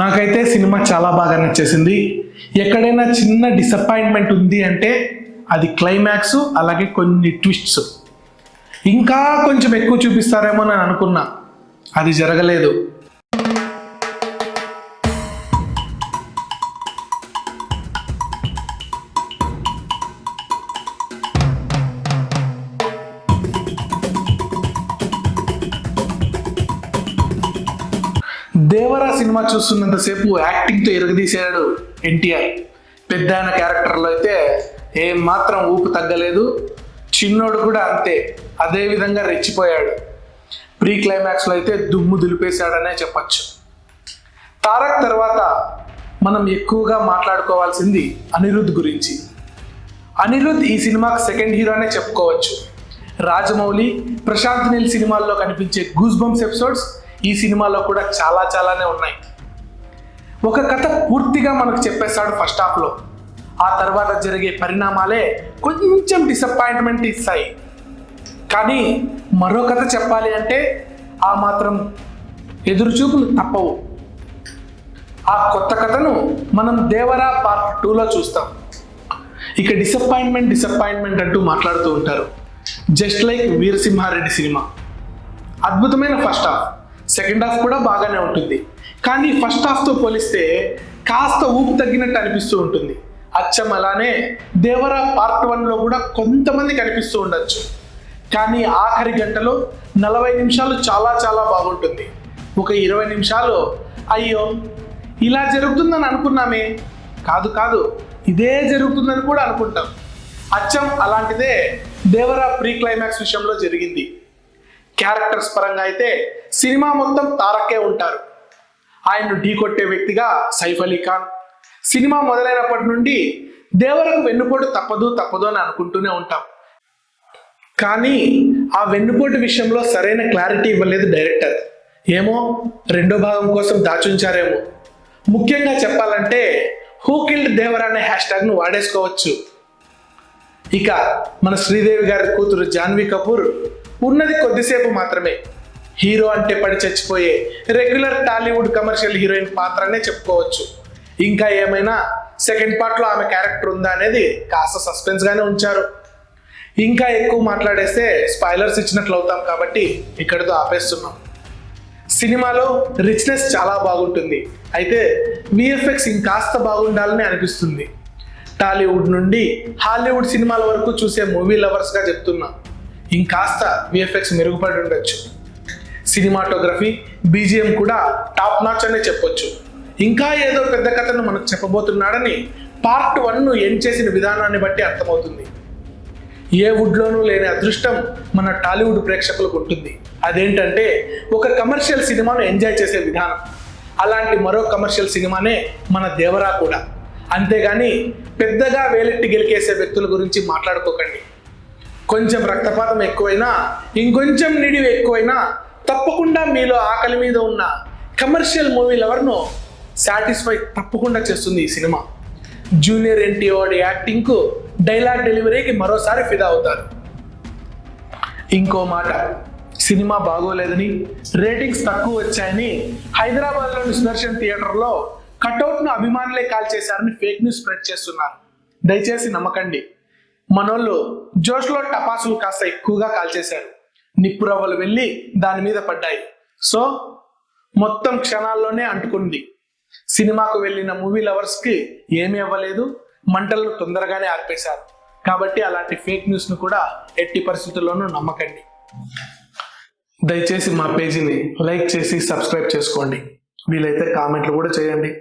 నాకైతే సినిమా చాలా బాగా నచ్చేసింది. ఎక్కడైనా చిన్న డిసప్పాయింట్మెంట్ ఉంది అంటే అది క్లైమాక్స్, అలాగే కొన్ని ట్విస్ట్స్. ఇంకా కొంచెం ఎక్కువ చూపిస్తారేమో అని అనుకున్నా, అది జరగలేదు. దేవరా సినిమా చూస్తున్నంతసేపు యాక్టింగ్తో ఎరగదీశాడు ఎన్టీఆర్. పెద్ద ఆయన క్యారెక్టర్లో అయితే ఏం మాత్రం ఊపు తగ్గలేదు. చిన్నోడు కూడా అంతే, అదే విధంగా రెచ్చిపోయాడు. ప్రీ క్లైమాక్స్లో అయితే దుమ్ము దులిపేశాడనే చెప్పచ్చు. తారక్ తర్వాత మనం ఎక్కువగా మాట్లాడుకోవాల్సింది అనిరుద్ధ్ గురించి. అనిరుద్ధ్ ఈ సినిమాకి సెకండ్ హీరో అనే చెప్పుకోవచ్చు. రాజమౌళి, ప్రశాంత్ నీల్ సినిమాల్లో కనిపించే గూస్ బంప్స్ ఎపిసోడ్స్ ఈ సినిమాలో కూడా చాలానే ఉన్నాయి. ఒక కథ పూర్తిగా మనకు చెప్పేస్తాడు ఫస్ట్ హాఫ్లో. ఆ తర్వాత జరిగే పరిణామాలే కొంచెం డిసప్పాయింట్మెంట్ ఇస్తాయి. కానీ మరో కథ చెప్పాలి అంటే ఆ మాత్రం ఎదురుచూపులు తప్పవు. ఆ కొత్త కథను మనం దేవరా పార్ట్ 2లో చూస్తాం. ఇక డిసప్పాయింట్మెంట్ అంటూ మాట్లాడుతూ ఉంటారు. Just like Veera Simha Reddy cinema. అద్భుతమైన ఫస్ట్ హాఫ్, సెకండ్ హాఫ్ కూడా బాగానే ఉంటుంది. కానీ ఫస్ట్ హాఫ్తో పోలిస్తే కాస్త ఊపు తగ్గినట్టు అనిపిస్తూ ఉంటుంది. అచ్చం అలానే దేవరా పార్ట్ 1లో కూడా కొంతమంది కనిపిస్తూ ఉండొచ్చు. కానీ ఆఖరి గంటలో 40 నిమిషాలు చాలా బాగుంటుంది. ఒక 20 నిమిషాలు అయ్యో ఇలా జరుగుతుందని అనుకున్నామే, కాదు ఇదే జరుగుతుందని కూడా అనుకుంటాం. అచ్చం అలాంటిదే దేవరా ప్రీ క్లైమాక్స్ విషయంలో జరిగింది. క్యారెక్టర్స్ పరంగా అయితే సినిమా మొత్తం తారకే ఉంటారు. ఆయన్ను ఢీకొట్టే వ్యక్తిగా సైఫ్ అలీ ఖాన్. సినిమా మొదలైనప్పటి నుండి దేవరకు వెన్నుపోటు తప్పదు అని అనుకుంటూనే ఉంటాం. కానీ ఆ వెన్నుపోటు విషయంలో సరైన క్లారిటీ ఇవ్వలేదు డైరెక్టర్. ఏమో రెండో భాగం కోసం దాచుంచారేమో. ముఖ్యంగా చెప్పాలంటే హూ కిల్డ్ దేవర్ అనే హ్యాష్ట్యాగ్ను వాడేసుకోవచ్చు. ఇక మన శ్రీదేవి గారి కూతురు జాన్వీ కపూర్ ఉన్నది కొద్దిసేపు మాత్రమే. హీరో అంటే పడి చచ్చిపోయే రెగ్యులర్ టాలీవుడ్ కమర్షియల్ హీరోయిన్ పాత్రనే చెప్పుకోవచ్చు. ఇంకా ఏమైనా సెకండ్ పార్ట్లో ఆమె క్యారెక్టర్ ఉందా అనేది కాస్త సస్పెన్స్గానే ఉంచారు. ఇంకా ఎక్కువ మాట్లాడేస్తే స్పాయిలర్స్ ఇచ్చినట్లు అవుతాం కాబట్టి ఇక్కడితో ఆపేస్తున్నాం. సినిమాలో రిచ్నెస్ చాలా బాగుంటుంది. అయితే విఎఫ్ఎక్స్ ఇంకాస్త బాగుండాలని అనిపిస్తుంది. టాలీవుడ్ నుండి హాలీవుడ్ సినిమాల వరకు చూసే మూవీ లవర్స్గా చెప్తున్నా, ఇంకాస్త విఎఫ్ఎక్స్ మెరుగుపడి ఉండొచ్చు. సినిమాటోగ్రఫీ, బీజిఎం కూడా టాప్ నాచ్ అనే చెప్పొచ్చు. ఇంకా ఏదో పెద్ద కథను మనకు చెప్పబోతున్నాడని పార్ట్ 1ను ఎండ్ చేసిన విధానాన్ని బట్టి అర్థమవుతుంది. ఏ వుడ్లోనూ లేని అదృష్టం మన టాలీవుడ్ ప్రేక్షకులకు ఉంటుంది. అదేంటంటే ఒక కమర్షియల్ సినిమాను ఎంజాయ్ చేసే విధానం. అలాంటి మరో కమర్షియల్ సినిమానే మన దేవరా కూడా. అంతేగాని పెద్దగా వేలెట్టి గెలికేసే వ్యక్తుల గురించి మాట్లాడుకోకండి. కొంచెం రక్తపాతం ఎక్కువైనా, ఇంకొంచెం నిడివి ఎక్కువైనా తప్పకుండా మీలో ఆకలి మీద ఉన్న కమర్షియల్ మూవీ లవర్ను సాటిస్ఫై తప్పకుండా చేస్తుంది ఈ సినిమా. జూనియర్ ఎన్టీఆర్ యాక్టింగ్కు, డైలాగ్ డెలివరీకి మరోసారి ఫిదా అవుతారు. ఇంకో మాట, సినిమా బాగోలేదని, రేటింగ్స్ తక్కువ వచ్చాయని హైదరాబాద్లోని సుదర్శన్ థియేటర్లో కటౌట్ను అభిమానులే కాల్ చేశారని ఫేక్ న్యూస్ స్ప్రెడ్ చేస్తున్నారు. దయచేసి నమ్మకండి. మనోళ్ళు జోష్లో టపాసులు కాస్త ఎక్కువగా కాల్చేశారు. నిప్పు రవ్వలు వెళ్ళి దాని మీద పడ్డాయి. సో మొత్తం క్షణాల్లోనే అంటుకుంది. సినిమాకు వెళ్ళిన మూవీ లవర్స్కి ఏమీ అవ్వలేదు, మంటలను తొందరగానే ఆర్పేశారు. కాబట్టి అలాంటి ఫేక్ న్యూస్ను కూడా ఎట్టి పరిస్థితుల్లోనూ నమ్మకండి. దయచేసి మా పేజీని లైక్ చేసి సబ్స్క్రైబ్ చేసుకోండి. వీలైతే కామెంట్లు కూడా చేయండి.